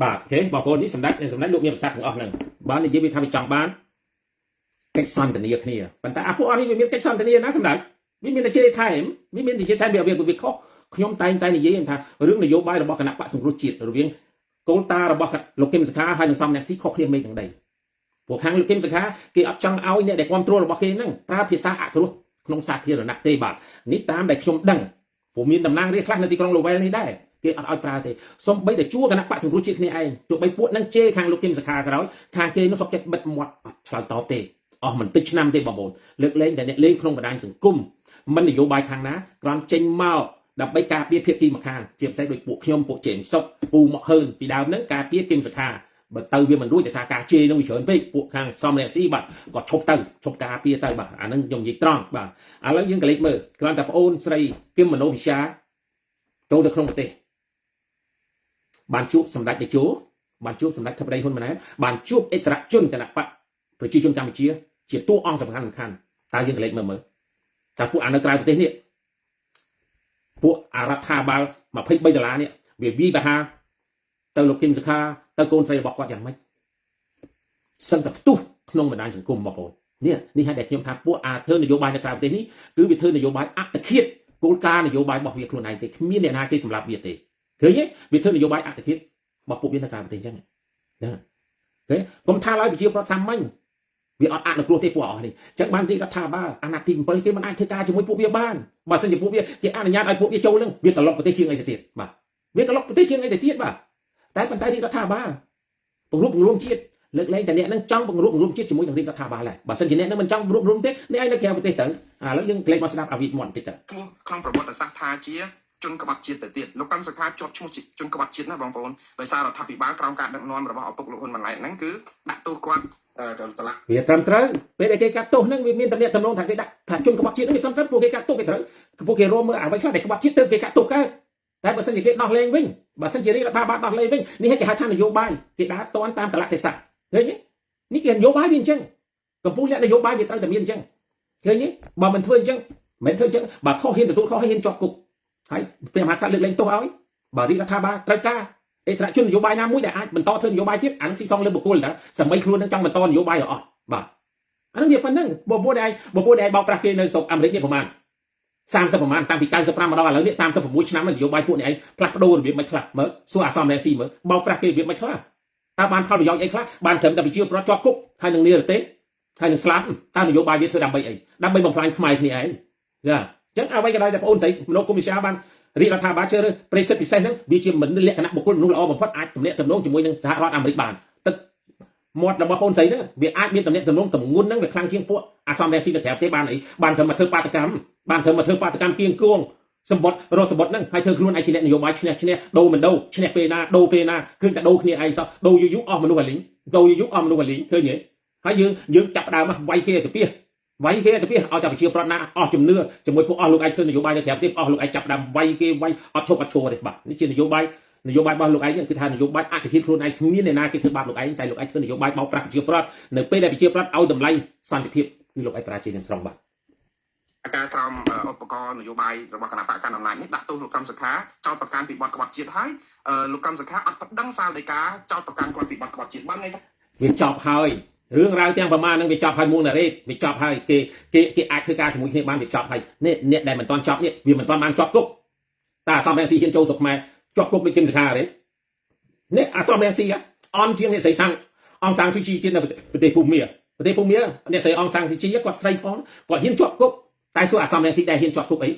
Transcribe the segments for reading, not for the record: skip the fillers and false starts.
បាទអូខេបងប្អូននេះសម្ដេចលោកមានប្រសាសន៍ទាំងអស់ហ្នឹងបាននិយាយវាថាវាចង់បានកិច្ចសន្ទនាគ្នាប៉ុន្តែអាពួកអស់នេះវាមានកិច្ចសន្ទនាណាសម្ដេចវាមានតែជេរថែមវាមានតែជេរថែមវាខុសខ្ញុំតែងតែនិយាយថារឿងនយោបាយរបស់គណៈបកសង្គ្រោះជាតិរវាងកូនតារបស់លោកគឹមសុខាហើយនិងសំរងស៊ីខុសគ្នាមេឃនឹងដីពួកខាងលោកគឹមសុខាគេអត់ចង់ឲ្យអ្នកដែលគ្រប់គ្រងរបស់គេហ្នឹងប្រើភាសាអសុរោះក្នុងសាធារណៈទេបាទនេះតាមដែលខ្ញុំដឹងព្រោះមានតំណាងរាស្ត្រខ្លះនៅទីក្រុងលូវែលនេះដែរគេអត់ឲ្យប្រើទេសូម្បីតែជួគណៈបកសង្គ្រោះជាតិគ្នាឯងទោះបីពួកហ្នឹងជេរខាងលោកគឹមសុខាក្រោយខាងគេនោះសុខចិត្តបិទមាត់អត់ឆ្លើយតបទេអស់មិនតិចឆ្នាំទេបងប្អូនលើកលែងតែអ្នកលេងក្នុងបណ្ដាញសង្គមមិននយោបាយខាងណាគ្រាន់ចេញមកដើម្បីការពារភាគីម្ខាងជាពិសេសដូចពួកខ្ញុំពួកជេមសុកពូមកហឺនពីដើមហ្នឹងការពារគឹមសុខាបើទៅវាមិនរួចដោយសារការជេរនឹងវាច្រើនពេកពួកខាងសំរងស៊ីបាទក៏ឈប់ការពារទៅបាទអាហ្នឹងខ្ញុំនិយាយត្រង់បាទឥឡូវយើងក៏លេចមើលគ្រាន់តែប្អូនស្រីគឹមមនោវិជ្ជាចូលទៅក្នុងប្រទេសបានជួបសម្ដេចតេជោបានជួបសម្ដេចធិបតីហ៊ុនម៉ាណែតបានជួបអិសរាជជនគណៈបកប្រជាជនកម្ពុជាជាតួអង្គសំខាន់តើយើងក៏លេចមើលតើពួកអានៅក្រៅប្រទេសនេះពួកអារដ្ឋាភិបាល$23នេះវាវាយប្រហារទៅលោកគឹមសុខាទៅកូនស្រីរបស់គាត់យ៉ាងម៉េចសឹងតែផ្ទុះក្នុងបណ្ដាញសង្គមបងប្អូននេះហើយដែលខ្ញុំថាពួកអាធ្វើនយោបាយនៅក្រៅប្រទេសនេះគឺវាធ្វើនយោបាយអត្តឃាតគោលការណ៍នយោបាយរបស់វាខ្លួនឯងទេគ្មានអ្នកណាគេសម្លាប់វាទេឃើញទេវាធ្វើនយោបាយអត្តឃាតរបស់ពួកវានៅក្រៅប្រទេសអញ្ចឹងណាឃើញកុំថាឡើយប្រជាប្រដ្ឋសាមញ្ញវាអត់អនុគ្រោះទេពួកអស់នេះអញ្ចឹងបានទីរដ្ឋាភិបាលអាណត្តិទី7គេមិនអាចធ្វើការជាមួយពួកវាបានបើមិនជាពួកវាគេអនុញ្ញាតឲ្យពួកវាចូលនឹងវាត្រឡប់ប្រទេសជាងអីទៅទៀតបាទវាត្រឡប់ប្រទេសជាងអីទៅទៀតបាទតែប៉ុន្តែទីរដ្ឋាភិបាលពង្រួមជាតិលើកលែងតែអ្នកនឹងចង់ពង្រួមជាតិជាមួយនឹងរដ្ឋាភិបាលដែរបើមិនជាអ្នកនឹងមិនចង់ពង្រួមទេអ្នកឯងនៅក្រៅប្រទេសទៅឥឡូវយើងក្លែងមកស្ដាប់អាវិធមាត់បន្តិចទៅក្នុងប្រវត្តិសាស្ត្រថាជាជនក្បត់ជាតិទៅទៀតលោកកម្មសខាជាប់ឈ្មោះជនក្បត់ជាតិណាបងប្អូនដោយសាររដ្ឋាភិបាលក្រោមការដឹកនាំរបស់ឪពុកលោកហ៊ុនម៉ាណែតហ្នឹងគឺដាក់ទោសគាត់តឡាក់វាត្រឹមត្រូវពេលដែលគេកាត់ទោសហ្នឹងវាមានតំណែងតំណងថាគេដាក់ថាជនក្បត់ជាតិហ្នឹងវាត្រឹមត្រូវពួកគេកាត់ទោសគេត្រូវពួកគេរួមមើលអ្វីខ្លះដែលក្បត់ជាតិទៅគេកាត់ទោសកើតតែបើសិនជាគេដោះលែងវិញបើសិនជារដ្ឋាភិបាលដោះលែងវិញនេះគេហៅថានយោបាយគេដើរតន់តាមកលៈទេសៈឃើញទេនេះគេនយោបាយវាអញ្ចឹងកំពុងលក្ខនយោបាយវាត្រូវតែមានអញ្ចឹងឃើញទេបើមិនធ្វើអញ្ចឹងមិនធ្វើអញ្ចឹងបើខុសហ៊ានទទួលខុសហ៊ានជាប់គុកហើយព្រះមហាក្សត្រលើកលែងទោសឲ្យបើរដ្ឋាភិបាលត្រូវការអិសរាជជននយោបាយណាមួយដែលអាចបន្តធ្វើនយោបាយទៀតអានឹងស៊ីសងលើបុគ្គលតើសម័យខ្លួននឹងចង់បន្តនយោបាយអត់បាទអានឹងវាប៉ុណ្ណឹងបងប្អូនដែលបោកប្រាស់គេនៅស្រុកអាមេរិកនេះប្រហែល30ប្រហែលតាំងពី95មកដល់ឥឡូវនេះ36ឆ្នាំនយោបាយពួកនេះឯងផ្លាស់ប្ដូររបៀបមិនខ្លះមើលសួរអាសំរងស៊ីមើលបោកប្រាស់គេរបៀបមិនខ្លះតើបានផលប្រយោជន៍អីខ្លះបានត្រឹមតែប្រជាប្រដ្ឋជាប់គុកហើយនឹងនិរទេសហើយនឹងស្លាប់តើនយោបាយវាធ្វើដើម្បីអីដើម្បីបំផ្លាញខ្មែរគ្នាឯងចាអញ្ចឹងអ្វីក៏ដោយតែបងអូនស្រីមនោគមវិជ្ជាបានរដ្ឋាភិបាលជ្រើសរើសប្រេសិទ្ធពិសេសហ្នឹងវាជាមិនលក្ខណៈបុគ្គលមនុស្សល្អបំផុតអាចទំនាក់ទំនងជាមួយនឹងសហរដ្ឋអាមេរិកបានទឹកមាត់របស់បងស្រីហ្នឹងវាអាចមានទំនាក់ទំនងទម្ងន់ហ្នឹងវាខ្លាំងជាងពួកអាសំរងស៊ីទៅក្រៅទេបានអីបានធ្វើមកធ្វើបាតកម្មគៀងគួងសម្បត្តិរស់សម្បត្តិហ្នឹងហើយធ្វើខ្លួនឯងជាអ្នកនយោបាយឈ្នះដូរមិនដូរឈ្នះពេលណាដូរពេលណាឃើញតែដូរគ្នាឯងសោះដូរយូរអស់មនុស្សអាលីងដូរយូរអស់មនុស្សអាលីងឃើញទេហើយយើងចាប់ដើមមកវាយគេទៅពីឲ្យតែប្រជាប្រដ្ឋណាអស់ជំនឿជាមួយពួកអស់លោកឯងធ្វើនយោបាយនៅក្រៅប្រទេសអស់លោកឯងចាប់ដើមវាយគេវាយអត់ឈប់អត់ឈរទេបាទនេះជានយោបាយរបស់លោកឯងគឺថានយោបាយអធិភាពខ្លួនឯងគ្មានអ្នកណាគេធ្វើបាបលោកឯងតែលោកឯងធ្វើនយោបាយបោកប្រាស់ប្រជាប្រដ្ឋនៅពេលដែលប្រជាប្រដ្ឋឲ្យតម្លៃសន្តិភាពគឺលោកឯងប្រាជ័យនឹងស្រុងបាទការក្រមឧបករណ៍នយោបាយរបស់គណៈបកកណ្ដាលអំណាចនេះដាក់ទោសលោកកម្មសខាចោទប្រកាន់ពីបទក្បត់ជាតិហើយលោកកម្មសខាអត់ប្តឹងសាលដីកាចោទប្រកាន់គាត់ពីបទក្បត់ជាតិបានទេវាចប់ហើយរឿងរ៉ាវទាំងប្រមាណហ្នឹងវាចប់ហើយមួងណារ៉េតវាចប់ហើយគេអាចធ្វើការជាមួយគ្នាបានវាចប់ហើយនេះអ្នកដែលមិនទាន់ចប់នេះវាមិនទាន់បានជាប់គុកតែអាសំរងស៊ីហ៊ានចូលស្រុកខ្មែរជាប់គុកដូចគឹមសុខាទេនេះអាសំរងស៊ីអន់ជាងអ្នកស្រីសាំងអង្គសាំងស៊ីជីជានៅប្រទេសភូមាអ្នកស្រីអង្គសាំងស៊ីជីគាត់ស្រីផងគាត់ហ៊ានជាប់គុកតែសួរអាសំរងស៊ីដែរហ៊ានជាប់គុកអី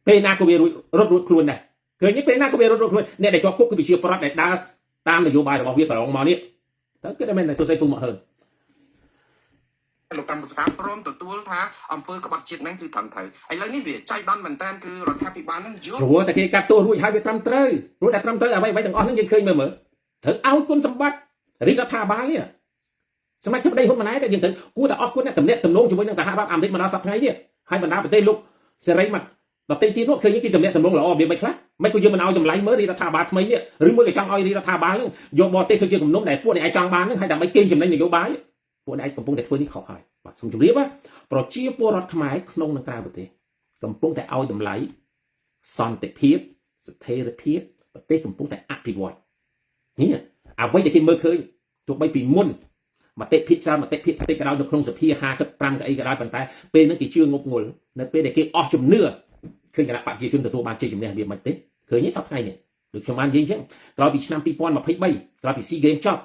ពេលណាក៏វារត់ខ្លួនដែរឃើញទេពេលណាក៏វារត់ខ្លួនអ្នកដែលជាប់គុកគឺវិជាប្រដ្ឋដែលដើរតាមនយោបាយរបស់វាកន្លងមកនេះតើគេតែមែនតែសួរស្រីពូមកហើលោកកម្មសខាព្រមទទួលថាអង្គើក្បត់ជាតិហ្នឹងគឺត្រឹមត្រូវឥឡូវនេះវាចៃដន្យមែនតើគឺរដ្ឋាភិបាលហ្នឹងយល់ព្រោះតែគេកាត់ទោសរួចហើយវាត្រឹមត្រូវអ្វីទាំងអស់ហ្នឹងយើងឃើញមើលត្រូវឲ្យគុណសម្បត្តិរដ្ឋាភិបាលនេះសម្រាប់ធិបតីហ៊ុនម៉ាណែតតែយើងត្រូវគួរតែអស់គុណអ្នកតំណែងទំនងជាមួយនឹងសហរដ្ឋអាមេរិកមកដល់សប្តាហ៍ថ្ងៃនេះហើយបណ្ដាប្រទេសលោកសេរីមកដទៃទៀតនោះឃើញគេតំណែងទំនងល្អវាមិនខ្លះមិនក៏យើងមិនឲ្យតម្លៃមើលរដ្ឋាភិបាលថ្មីនេះឬមួយក៏ចង់ឲ្យរដ្ឋាភិបាលហ្នឹងយកបរទេសធ្វើជាគំនុំដែលពួកនេះអាចចង់បានហ្នឹងហើយដើម្បីកេងចំណេញនយោបាយពួកនេះកំពុងតែធ្វើនេះខុសហើយបាទសូមជម្រាបប្រជាពលរដ្ឋខ្មែរក្នុងនិងក្រៅប្រទេសកំពុងតែឲ្យតម្លៃសន្តិភាពស្ថិរភាពប្រទេសកំពុងតែអភិវឌ្ឍនេះ អ្វីដែលគេមើលឃើញទោះបីពីមុនមតិភិកច្រើនមតិភិកតិចក៏ដោយនៅក្នុងសភា55ក៏អីក៏ដោយប៉ុន្តែពេលហ្នឹងគេជឿងប់ងល់នៅពេលដែលគេអស់ជំនឿឃើញគណៈបព្វជិជនទទួលបានជ័យជំនះវាមិនទេឃើញទេសប្តាហ៍ថ្ងៃនេះដូចខ្ញុំបាននិយាយអញ្ចឹងក្រោយពីឆ្នាំ2023ក្រោយពី SEA Games ចប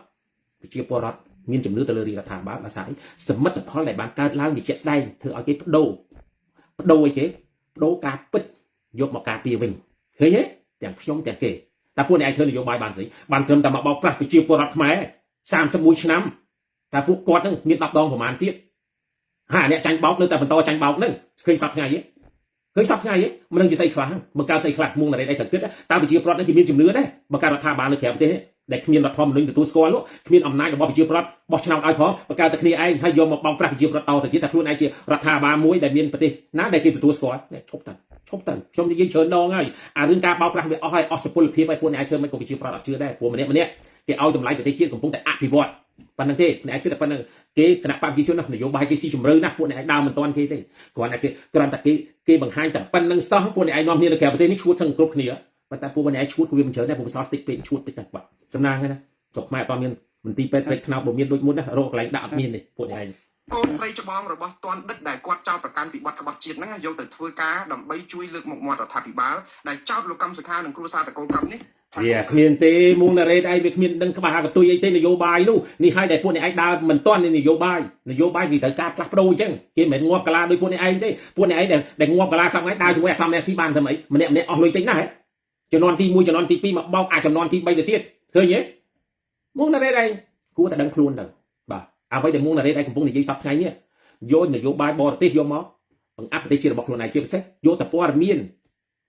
់ប្រជាពលរដ្ឋមានជំនឿទៅលើរាជរដ្ឋាភិបាលដោយសារអីសមិទ្ធផលដែលបានកើតឡើងជាក់ស្ដែងធ្វើឲ្យគេបដូរអីគេបដូរការពិតយកមកការពារវិញឃើញទេទាំងខ្ញុំទាំងគេតែពួកអ្នកឯងធ្វើនយោបាយបានស្អីបានត្រឹមតែមកបោកប្រាស់ប្រជាពលរដ្ឋខ្មែរ31ឆ្នាំតែពួកគាត់នឹងមាន10ដងប្រមាណទៀតហើយអ្នកចាញ់បោកនៅតែបន្តចាញ់បោកនឹងឃើញសប្តាហ៍ថ្ងៃទេឃើញសប្តាហ៍ថ្ងៃទេមិនដឹងជាស្អីខ្លះមកកើតស្អីខ្លះមុងណារ៉េតអីត្រូវគិតតើប្រជាពលរដ្ឋនឹងគេមានជំនឿដែរបើការរដ្ឋាភិបាលនៅក្រៅប្រទេសដែលគ្មានរដ្ឋធម្មនុញ្ញទទួលស្គាល់នោះគ្មានអំណាចរបស់ប្រជាពលរដ្ឋបោះឆ្នោតឲ្យផងបើកើតតែគ្នាឯងហើយយកមកបោកប្រាស់ប្រជាពលរដ្ឋតទៅទៀតតែខ្លួនឯងជារដ្ឋាភិបាលមួយដែលមានប្រទេសណាដែលគេទទួលស្គាល់ឈប់ទៅខ្ញុំនិយាយច្រើនដងហើយអារឿងការបោកប្រាស់វាអស់ហើយអស់សុពលភាពហើយពួកអ្នកឯងធ្វើមិនក៏ប្រជាពលរដ្ឋអត់ជឿដែរព្រោះម្នាក់គេឲ្យតម្លៃប្រទេសជាតិកំពុងតែអភិវឌ្ឍប៉ុណ្្នឹងទេអ្នកឯងគិតតែប៉ុណ្្នឹងគេគណៈបព្វជិជននយោបាយគេស៊ីជម្រៅណាស់ពួកអ្នកឯងដើមមិនតាន់គេទេគ្រាន់តែគេបង្ហាញតែប៉ុណ្្នឹងសោះពួកអ្នកឯងនាំគ្នានៅក្រៅប្រទេសនេះឈួតសឹងគ្រប់គ្នាប៉ុន្តែពួកអ្នកឯងឈួតគឺវាមិនច្រើនដែរពួកបសល់តិចពេកឈួតតិចតែបាត់សំណាងហ្នឹងណាស្រុកខ្មែរអត់មានមន្ទីរពេទ្យពេទ្យខ្នោតបើមានដូចមុនណារកកន្លែងដាក់អត់មានទេពួកអ្នកឯងកូនស្រីច្បងរបស់ទាន់ដិតដែលគាត់ចោទប្រកាន់ពីបទក្បត់ជាតិហ្នឹងយកទៅធ្វើការដើម្បីជួយលើកមុខមាត់រដ្ឋាភិបាលដែលចោទលោកកម្មសុខានិងគ្រួសារតកូលកម្មនេះវាគ្មានទេមុងណារ៉េតឯងវាគ្មានដឹងក្បាលកតុយអីទេនយោបាយនោះនេះហើយដែលពួកអ្នកឯងដើរមិនទាន់នយោបាយវាត្រូវការផ្លាស់ប្ដូរអញ្ចឹងគេមិនងាប់កាឡាដោយពួកអ្នកឯងទេពួកអ្នកឯងដែលងាប់កាឡាសប្តាហ៍ថ្ងៃដើរជាមួយអាសាមអ្នកស៊ីបានធ្វើម៉េចម្នាក់អស់លុយតិចណាស់ចំនួនទី1ចំនួនទី2មកបោកចំនួនទី3ទៅទៀតឃើញទេមុងណារ៉េតឯងគួរតែដឹងខ្លួនទៅបាទអ្វីដែលមុងណារ៉េតឯងកំពុងនិយាយសប្តាហ៍ថ្ងៃនេះយកនយោបាយបរទេសយកមកបង្អាប់ប្រទេសជាតិរបស់ខ្លួនឯងជាពិសេសយកតែព័ត៌មាន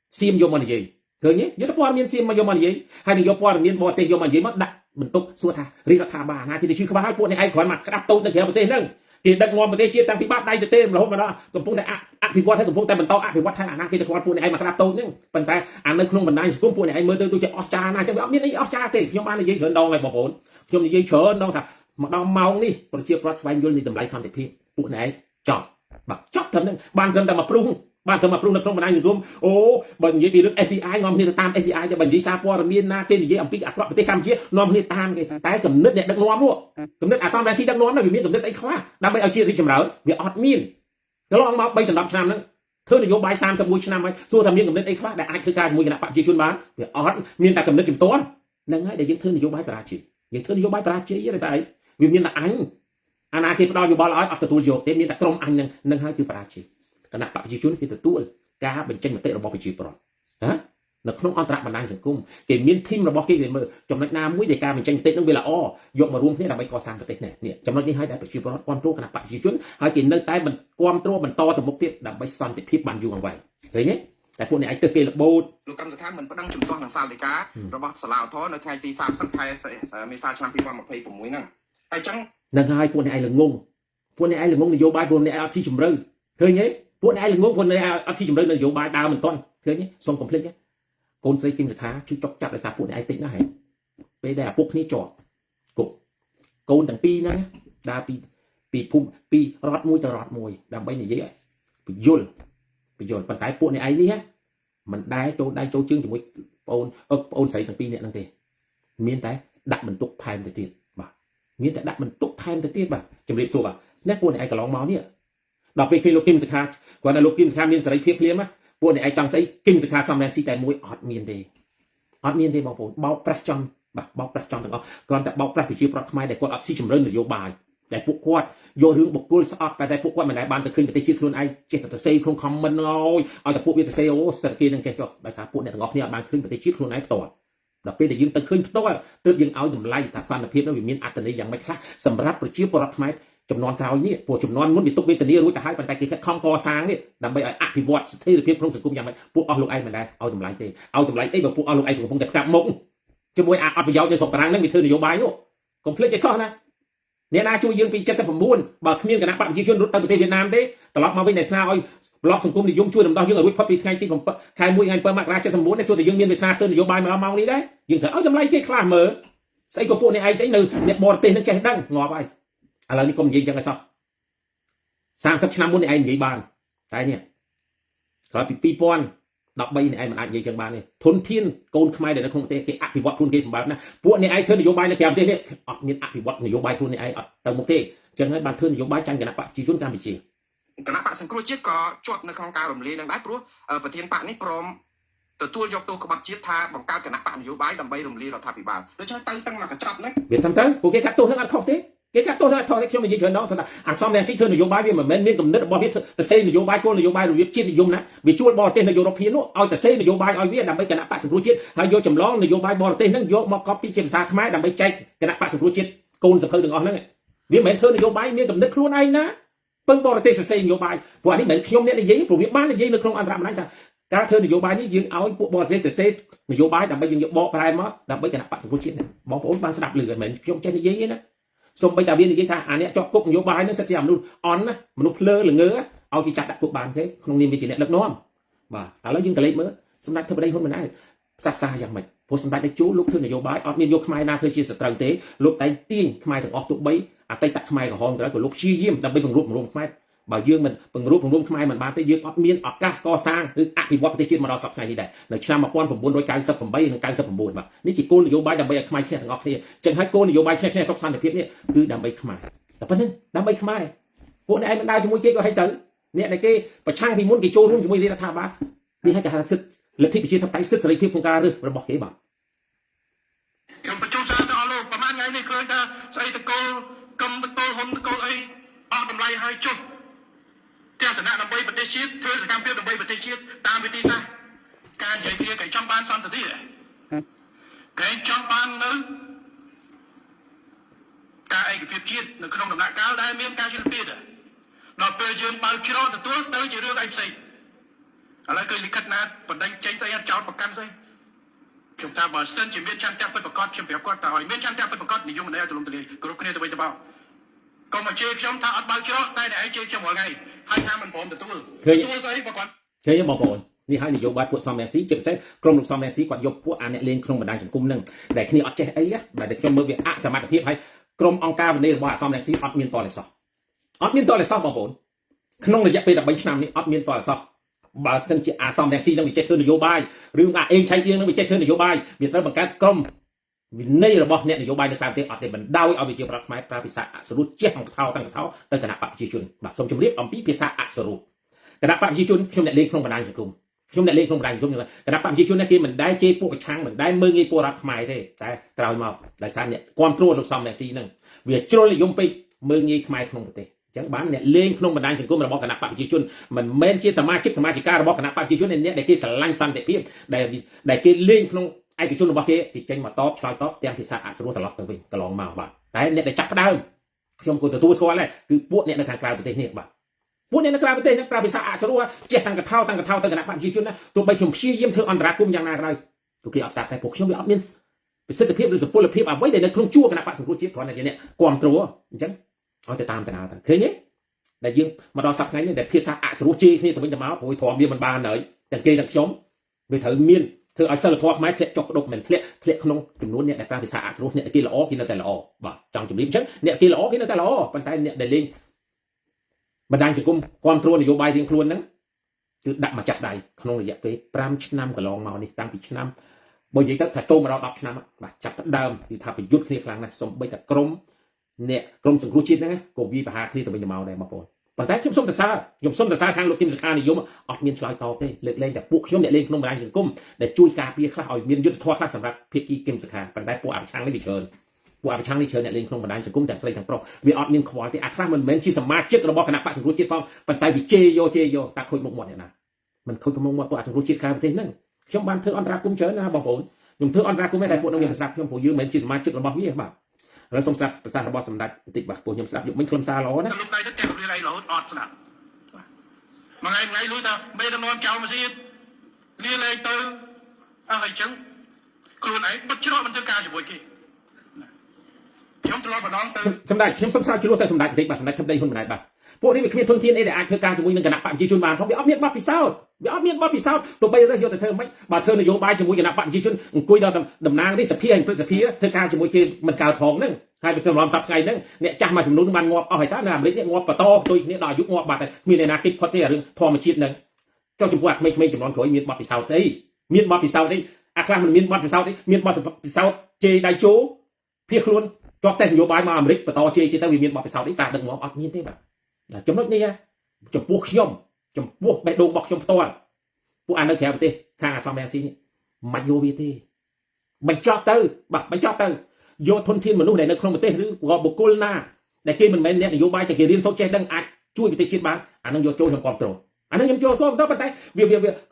សៀមយកមកនិយាយឃើញទេយកព័ត៌មានសៀមមកយកមកនិយាយហើយនឹងយកព័ត៌មានបរទេសយកមកនិយាយមកដាក់បន្ទុកសួរថារាជរដ្ឋាភិបាលណាគេទៅជឿក្បាលពួកអ្នកឯងគ្រាន់មកក្តាប់តូចនៅក្រៅប្រទេសហ្នឹងគេដឹកនាំប្រទេសជាតិតាំងពីបាត់ដៃទៅទេរហូតមកដល់កំពុងតែអភិវឌ្ឍហើយកំពុងតែបន្តអភិវឌ្ឍថែអាណាគេទៅគ្រាន់ពួកអ្នកឯងមកក្តាប់តូចហ្នឹងប៉ុន្តែអានៅក្នុងបណ្ដាញសង្គមពួកអ្នកឯងមើលទៅដូចជាអស្ចារ្យណាស់អញ្ចឹងវាអត់មានអីអស្ចារ្យទេខ្ញុំបាននិយាយច្រើនដងហើយបងប្អូនខ្ញុំនិយាយច្រើនដងថាមកដល់ម៉ោងនេះប្រជាពលរដ្ឋស្វែងយល់នៃតម្លៃសន្តិភាពពួកអ្នកឯងចប់បាទចប់ត្រឹមហ្នឹងបានត្រឹមតែមកព្រុសបានទៅមកព្រុសនៅក្នុងបណ្ដាញសង្គមអូបើនិយាយពីរឿង FBI នាំគ្នាទៅតាម FBI ទៅបើនិយាយសារព័ត៌មានណាគេនិយាយអំពីអាក្រក់ប្រទេសកម្ពុជានាំគ្នាតាមគេតែគំនិតអ្នកដឹកនាំនោះគំនិតអាសំរ៉ាស៊ីដឹកនាំនោះវាមានគំនិតស្អីខ្លះដើម្បីឲ្យជាតិរីកចម្រើនវាអត់មានកន្លងមក3ដល់10ឆ្នាំហ្នឹងធ្វើនយោបាយ31ឆ្នាំហើយសួរថាមានគំនិតអីខ្លះដែលអាចធ្វើការជាមួយគណៈបព្វជិជនបានវាអត់មានតែគំនិតជំទាស់ហ្នឹងហើយដែលយើងធ្វើនយោបាយបរាជ័យយើងធ្វើនយោបាយបរាជ័យទេស្អីវាមានតែអញអាណាគេផ្ដល់យោបល់ឲ្យអត់ទទួលយកទេមានតែក្រុមអញហ្នឹងហើយគឺបរាជ័យគណៈបព្វជិជនគេទទួលការបញ្ចេញមតិរបស់ប្រជាពលរដ្ឋណានៅក្នុងអន្តរបណ្ដាញសង្គមគេមានធីមរបស់គេមើលចំណុចណាមួយដែលការបញ្ចេញមតិនឹងវាល្អយកមករួមគ្នាដើម្បីកសាងប្រទេសនេះចំណុចនេះហើយដែលប្រជាពលរដ្ឋគ្រប់គ្រងគណៈបព្វជិជនហើយគេនៅតែគ្រប់គ្រងបន្តទៅមុខទៀតដើម្បីសន្តិភាពបានយូរអង្វែងឃើញទេតែពួកអ្នកឯងទៅគេរបូតលោកកម្មសខាមិនប្តឹងជំទាស់នឹងសាលដីការបស់សាលាឧទ្ធរនៅថ្ងៃទី30ខែមេសាឆ្នាំ2026ហ្នឹងហើយអញ្ចឹងនឹងហើយពួកអ្នកឯងល្ងងនយោបាយពួកអ្នកឯងអត់ស៊ីជម្រៅឃើញទេពួកអ្នកឯងល្ងងពួកអ្នកឯងអត់ស៊ីជម្រៅនយោបាយដើមមិនទាន់ឃើញទេសុំកុំភ្លេចកូនស្រីគឹមសខាជឿចុកចាប់ដោយសារពួកអ្នកឯងតិចណាស់ហ៎ពេលដែលអាពុកគ្នាជាប់គប់កូនទាំងពីរហ្នឹងដើរពីភូមិពីរដ្ឋមួយទៅរដ្ឋមួយដើម្បីនិយាយបញ្យល់ប៉ុន្តែពួកអ្នកឯងនេះមិនដែលចូលដៃចូលជើងជាមួយបងអូនស្រីទាំងពីរនាក់ហ្នឹងទេមានតែដាក់បន្ទុកថែមទៅទៀតបាទមានតែដាក់បន្ទុកថែមទៅទៀតបាទជំរាបសួរបាទអ្នកពួកអ្នកឯងកន្លងមកនេះដល់ពេលឃើញលោកគឹមសខាគាត់ថាលោកគឹមសខាមានសេរីភាពភ្លាមណាពួកអ្នកឯងចង់ស្អីគឹមសខាសំរងស៊ីតែមួយអត់មានទេបងប្អូនបោកប្រាស់ចំបាទបោកប្រាស់ចំទាំងអស់គ្រាន់តែបោកប្រាស់ប្រជាប្រដ្ឋខ្មែរដែលគាត់អត់ស៊ីជម្រៅនយោបាយតែពួកគាត់យករឿងបុគ្គលស្អប់តែពួកគាត់មិនដែលបានទៅឃើញប្រទេសជាតិខ្លួនឯងចេះតែទៅសេក្នុង comment ឲ្យតែពួកវាទៅសេអូស្ថិរភាពនឹងចេះចុះដោយសារពួកអ្នកទាំងអស់គ្នាអត់បានឃើញប្រទេសជាតិខ្លួនឯងផ្ទាល់ដល់ពេលដែលយើងទៅឃើញផ្ទាល់ទើបយើងឲ្យតម្លៃថាសន្តិភាពនោះវាមានអត្ថន័យយ៉ាងម៉េចខ្លះសម្រាប់ប្រជាពលរដ្ឋខ្មែរចំនួនក្រោយនេះពួកចំនួនមុនវាទុកវេទនារួចទៅហើយប៉ុន្តែគេខិតខំកសាងនេះដើម្បីឲ្យអភិវឌ្ឍស្ថិរភាពក្នុងសង្គមយ៉ាងម៉េចពួកអស់លោកឯងមិនដែរឲ្យតម្លៃទេឲ្យតម្លៃអីបើពួកអស់លោកឯងកំពុងតែផ្កាប់មុខជាមួយអត់ប្រយោជន៍នៅស្រុកបារាំងហ្នឹងវាធ្វើនយោបាយនោះកុំភ្លេចឲ្យសោះណាអ្នកណាជួយយើងពី79បើគ្មានគណៈបព្វជិជនរត់ទៅប្រទេសវៀតណាមទេត្រឡប់មកវិញដែលស្នើឲ្យប្លុកសង្គមនិយមជួយរំដោះយើងឲ្យរួចផុតពីថ្ងៃទី7ខែ1ថ្ងៃ7មករា79នេះសួរតែយើងមានវាសនាធ្វើនយោបាយមកម៉ោងនេះដែរយើងត្រូវឲ្យតម្លៃគេខ្លះមើលស្អីក៏ពួកនេះឯងស្អីនៅអ្នកបរទេសនឹងចេះដឹងងាប់ហើយឥឡូវនេះកុំនិយាយចឹងឲ្យសោះ30ឆ្នាំមុននេះឯងនិយាយបានតែនេះក្រោយពី2000 đọc bay này ai mà ai vậy chẳng bàn này thôn thiên côn khai để nó không thể cái áp bị vọt thôn kia sầm bát naពួកនេះឯងធ្វើនយោបាយនៅក្រៅប្រទេសនេះអត់មានអភិវឌ្ឍនយោបាយខ្លួននេះឯងអត់ទៅមុខទេចឹងហើយបានធ្វើនយោបាយចាញ់គណៈបកប្រជាជនកម្ពុជា គណៈបកសង្គ្រោះជាតិក៏ជាប់នៅក្នុងការរំលាយនឹងដែរព្រោះប្រធានបកនេះព្រមទទួលយកទោសក្បត់ជាតិថាបង្កើតគណៈបកនយោបាយដើម្បីរំលាយរដ្ឋាភិបាលដូច្នេះទៅទាំងមកកញ្ចប់ហ្នឹង វាតាមទៅពួកគេកាត់ទោសនឹងអត់ខុសទេគេកាត់ទោសនឹងអត់ខុសទេខ្ញុំនិយាយច្រើនដងថាអាសំរងស៊ីធ្វើនយោបាយវាមិនមែនមានគំនិតរបស់វាទៅសេនយោបាយគោលនយោបាយរបៀបជាតិនិយមណាវាជួលបរទេសនៅយុរ៉ុបភាគនោះឲ្យទៅសេនយោបាយឲ្យវាដើម្បីគណៈបកសង្គ្រោះជាតិហើយយកចម្លងនយោបាយបរទេសហ្នឹងយកមក copy ជាភាសាខ្មែរដើម្បីចែកគណៈបកសង្គ្រោះជាតិកូនសភៅទាំងអស់ហ្នឹងវាមិនមែនធ្វើនយោបាយមានគំនិតខ្លួនឯងណាពឹងបរទេសសរសេរនយោបាយព្រោះអានេះមិនខ្ញុំអ្នកនិយាយព្រោះវាបាននិយាយនៅក្នុងអន្តរបណ្ដាញថាការធ្វើនយោបាយនេះយើងឲ្យពួកបរទេសសរសេរនយោបាយដើម្បីយើងយកបកប្រែមកដើម្បីគណៈបកសង្គ្រោះជាតិនេះបងប្អូនបានស្ដាប់ឮមិនមែនខ្ញុំចេះនិយាយទេណាសូម្បីតែវានិយាយថាអាអ្នកជាប់គុកនយោបាយនេះសិតជាមនុស្សអន់ណាមនុស្សភ្លើល្ងើឲ្យគេចាត់ដាក់គុកបានទេក្នុងនាមវាជាអ្នកដឹកនាំបាទឥឡូវយើងទៅលេខមើលសម្ដេចធិបតីហ៊ុនម៉ាណែតផ្សះផ្សាយ៉ាងម៉េចព្រោះសម្ដេចតេជោលោកធ្វើនយោបាយអត់មានយកខ្មែរណាធ្វើជាសត្រូវទេលោកតែងទាញខ្មែរទាំងអស់ទោះបីអតីតខ្មែរក្រហមទៅក៏លោកព្យាយាមដើម្បីបង្រួបបង្រួមខ្មែរបើយើងមិនបង្រួបបង្រួមខ្មែរមិនបានទេយើងអត់មានឱកាសកសាងឬអភិវឌ្ឍប្រទេសជាតិមកដល់សប្តាហ៍នេះដែរនៅឆ្នាំ1998និង99បាទនេះជាគោលនយោបាយដើម្បីឲ្យខ្មែរឈ្នះទាំងអស់គ្នាចឹងហើយគោលនយោបាយឈ្នះឈ្នះសុខសន្តិភាពនេះគឺដើម្បីខ្មែរតែប៉ុណ្្នឹងដើម្បីខ្មែរពួកអ្នកឯងមិនដើរជាមួយគេក៏ឲ្យទៅអ្នកដែលគេប្រឆាំងពីមុនគេចូលរួមជាមួយរដ្ឋាភិបាលនេះឲ្យគេហៅសិទ្ធិលទ្ធិប្រជាធិបតេយ្យសិទ្ធិសេរីភាពក្នុងការរើសរបស់គេបាទ ខ្ញុំបញ្ជូនសារទៅអស់លោកប្រហែលថ្ងៃនេះឃើញថាស្អីតកូលកឹមតកូលហ៊ុនតកូលអីអស់តម្លៃហើយចុះទស្សនៈដើម្បីប្រទេសជាតិធ្វើសកម្មភាពដើម្បីប្រទេសជាតិតាមវិធីសាស្ត្រការនិយាយគ្នាគេចង់បានសន្តិភាពគេចង់បាននៅការឯកភាពជាតិនៅក្នុងដំណាក់កាលដែលមានការជឿទៀតដល់ពេលយើងបើកច្រកទទួលទៅជារឿងឯងផ្សេងឥឡូវគេលិខិតណាបណ្ដឹងចេញស្អីអត់ចោតប្រកាន់ស្អីខ្ញុំថាបើសិនជាមានឆន្ទៈពិតប្រាកដខ្ញុំប្រាប់គាត់ថាឲ្យមានឆន្ទៈពិតប្រាកដនិយមន័យឲ្យទូលំទូលាយគ្រប់គ្នាទៅវិញទៅមកកុំមកជេរខ្ញុំថាអត់បើកច្រកតែតែឯងជេរខ្ញុំរាល់ថ្ងៃហើយថាមិនព្រមទទួលស្អីបើគាត់ឃើញបងប្អូននេះហើយនយោបាយពួកសំរងស៊ីជាពិសេសក្រុមលោកសំរងស៊ីគាត់យកពួកអាអ្នកលេងក្នុងបណ្ដាញសង្គមហ្នឹងដែលគ្នាអត់ចេះអីដែលខ្ញុំមើលវាអសមត្ថភាពហើយក្រុមអង្គការវេរបស់អាសំរងស៊ីអត់មានតលិសោះអត់មានតលិសោះបងប្អូនក្នុងរយៈពេល13ឆ្នាំនេះអត់មានតលិសោះបើសិនជាអាសំរងស៊ីនឹងវាចេះធ្វើនយោបាយឬអាអេងឆៃអៀងនឹងវាចេះធ្វើនយោបាយវាត្រូវបង្កើតក្រុមវិន័យរបស់អ្នកនយោបាយនៅតាមប្រទេសអត់ទេបណ្ដោយឲ្យវិជាប្រដ្ឋខ្មែរប្រើភាសាអសរុជះអង្គថោតាំងកថោទៅគណៈបកប្រជាជនបាទសូមជម្រាបអំពីភាសាអសរុគណៈបកប្រជាជនខ្ញុំអ្នកលេងក្នុងបណ្ដាញសង្គមខ្ញុំអ្នកលេងក្នុងបណ្ដាញសង្គមគណៈបកប្រជាជនគេមិនដែលជេរពួកប្រឆាំងមិនដែលមើលងាយពលរដ្ឋខ្មែរទេតែក្រោយមកដោយសារអ្នកគ្រប់គ្រងលោកសំរងស៊ីហ្នឹងវាជ្រុលនិយមពេកមើលងាយខ្មែរក្នុងប្រទេសចឹងបានអ្នកលេងក្នុងបណ្ដាញសង្គមរបស់គណៈបកប្រជាជនមិនមែនជាសមាជិកសមាជិការបស់គណៈបកប្រជាជនអ្នកដែលគេស្រឡាញ់សន្តិភាពដែលគេលេងក្នុងឯកជនរបស់គេចេញមកតបឆ្លើយតបទាំងភាសាអក្សរត្រឡប់ទៅវិញកន្លងមកបាទតែអ្នកដែលចាប់ផ្ដើមខ្ញុំក៏ទទួលស្គាល់ដែរគឺពួកអ្នកនៅខាងក្រៅប្រទេសនេះបាទពួកអ្នកនៅក្រៅប្រទេសនឹងប្រើភាសាអក្សរចេះតាំងកថោទៅគណៈបកប្រជាជនណាទោះបីខ្ញុំព្យាយាមធ្វើអន្តរាគមយ៉ាងណាក៏ដោយពួកគេអត់ស្ដាប់តែពួកខ្ញុំវាអត់មានប្រសិទ្ធភាពឬសុពលភាពអ្វីដែលនៅក្នុងជួរគណៈបកសង្គ្រោះជាតិគ្រាន់តែជាអ្នកគ្រប់គ្រងអញ្ចឹងឲ្យទៅតាមតាណាទៅឃើញទេដែលយើងមកដល់សប្តាហ៍ថ្ងៃនេះដែលភាសាអក្សរជេរគ្នាទៅវិញទៅមកព្រោះធម៌មានមិនបានហើយទាំងគេទាំងខ្ញុំវាត្រូវមានធ្វើឲ្យសិលធម៌ខ្មែរធ្លាក់ចុះក្តុកមិនធ្លាក់ក្នុងចំនួនអ្នកដែលប្រើភាសាអក្សរអ្នកគេល្អគេនៅតែល្អបាទចង់ជំរាបអញ្ចឹងអ្នកគេល្អគេនៅតែល្អប៉ុន្តែអ្នកដែលលេងបណ្ដាញសង្គមគ្រប់គ្រងនយោបាយរៀងខ្លួនហ្នឹងគឺដាក់មកចាស់ដៃក្នុងរយៈពេល5ឆ្នាំកន្លងមកនេះតាំងពីឆ្នាំបើនិយាយទៅថាចូលមកដល់10ឆ្នាំបាទចាប់ផ្ដើមគឺថាប្រយុទ្ធគ្នាខ្លាំងណាស់សូម្បីតែក្រុមសង្គ្រោះជាតិហ្នឹងក៏វាប្រហារគ្នាទៅវិញទៅមកដែរបងប្អូនប៉ុន្តែខ្ញុំសូមសរសើរខាងលោកគឹមសុខានិយមអត់មានឆ្លើយតបទេលើកលែងតែពួកខ្ញុំអ្នកលេងក្នុងបណ្ដាញសង្គមដែលជួយការពារខ្លះឲ្យមានយុទ្ធធម៌ខ្លះសម្រាប់ភាគីគឹមសុខាប៉ុន្តែពួកអភិឆាំងនេះវាច្រើនពួកអភិឆាំងនេះច្រើនអ្នកលេងក្នុងបណ្ដាញសង្គមទាំងស្រីទាំងប្រុសវាអត់មានខ្វល់ទេអាខ្លះមិនមែនជាសមាជិករបស់គណៈបកសង្គ្រោះជាតិផងប៉ុន្តែវាជេរយកតាខូចមុខមាត់អ្នកណាមិនខូចមុខមាត់ពួកសង្គ្រោះជាតិក្រៅប្រទេសហ្នឹងខ្ញុំបានធ្វើអន្តរាគមន៍ច្រើនណាបងប្អូនខ្ញុំធ្វើអន្តរាគមន៍តែពួកនឹងវាស្ដាប់ខ្ញុំព្រោះយើងមិនមែនជាសមាជិករបស់វាបាទឥឡូវសូមស្ដាប់ប្រសាសន៍របស់សម្ដេចបន្តិចបាទពួកខ្ញុំស្ដាប់យកមិញខ្លឹមសារល្អណាលោកដៃទៅតែរៀនអីរហូតអត់ស្ដាប់មួយថ្ងៃលុយថាមេតំណចៅមកទៀតលាលែងទៅអស់អញ្ចឹងខ្លួនឯងបិទច្រកមិនធ្វើការជាមួយគេខ្ញុំត្រឡប់ម្ដងទៅសម្ដេចខ្ញុំសូមស្រាវជ្រាវតែសម្ដេចបន្តិចបាទសម្ដេចធិបតីហ៊ុនម៉ាណែតបាទពួកនេះវាគ្មានធនធានអីដែលអាចធ្វើការជាមួយនឹងគណៈបកប្រជាជនបានផងវាអត់មានបទពិសោធន៍ទោះបីរើសយកទៅធ្វើមិនបើធ្វើនយោបាយជាមួយគណៈបកប្រជាជនអង្គុយដល់តំណាងនេះសភាព្រឹទ្ធសភាធ្វើការជាមួយគេមិនកើតផងហ្នឹងហើយពីក្នុងរំសាប់ថ្ងៃហ្នឹងអ្នកចាស់មួយចំនួនបានងាប់អស់ហើយតើនៅអាមេរិកនេះងាប់បន្តផ្ទុយគ្នាដល់អាយុងាប់បាត់ហើយគ្មានអ្នកណាគិតផុតទេរឿងធម្មជាតិហ្នឹង ចុះចំពោះអាក្មេងៗចំនួនក្រោយមានបទពិសោធន៍ស្អីមានបទពិសោធន៍អីអាខ្លះមិនមានបទពិសោធន៍អីមានបទពិសោធន៍ជេរដៃជោភៀសខ្លួនជាប់តែនយោបាយមកអាមេរិកបន្តជេរទៀតទៅវាមានបទពិសោធន៍អីការដឹកនាំអត់មានទេបាទចំណុចនេះចំពោះខ្ញុំចំពោះបេះដូងរបស់ខ្ញុំផ្ទាល់ពួកអានៅក្រៅប្រទេសខាងអាសំរងស៊ីនេះមិនយកវាទេបញ្ចប់ទៅបាទបញ្ចប់ទៅយកធនធានមនុស្សដែលនៅក្នុងប្រទេសឬក៏បុគ្គលណាដែលគេមិនមែនអ្នកនយោបាយតែគេរៀនសូត្រចេះដឹងអាចជួយប្រទេសជាតិបានអានឹងយកចូលក្នុងគ្រប់គ្រងអានឹងខ្ញុំចូលគ្រប់គ្រងប៉ុន្តែវា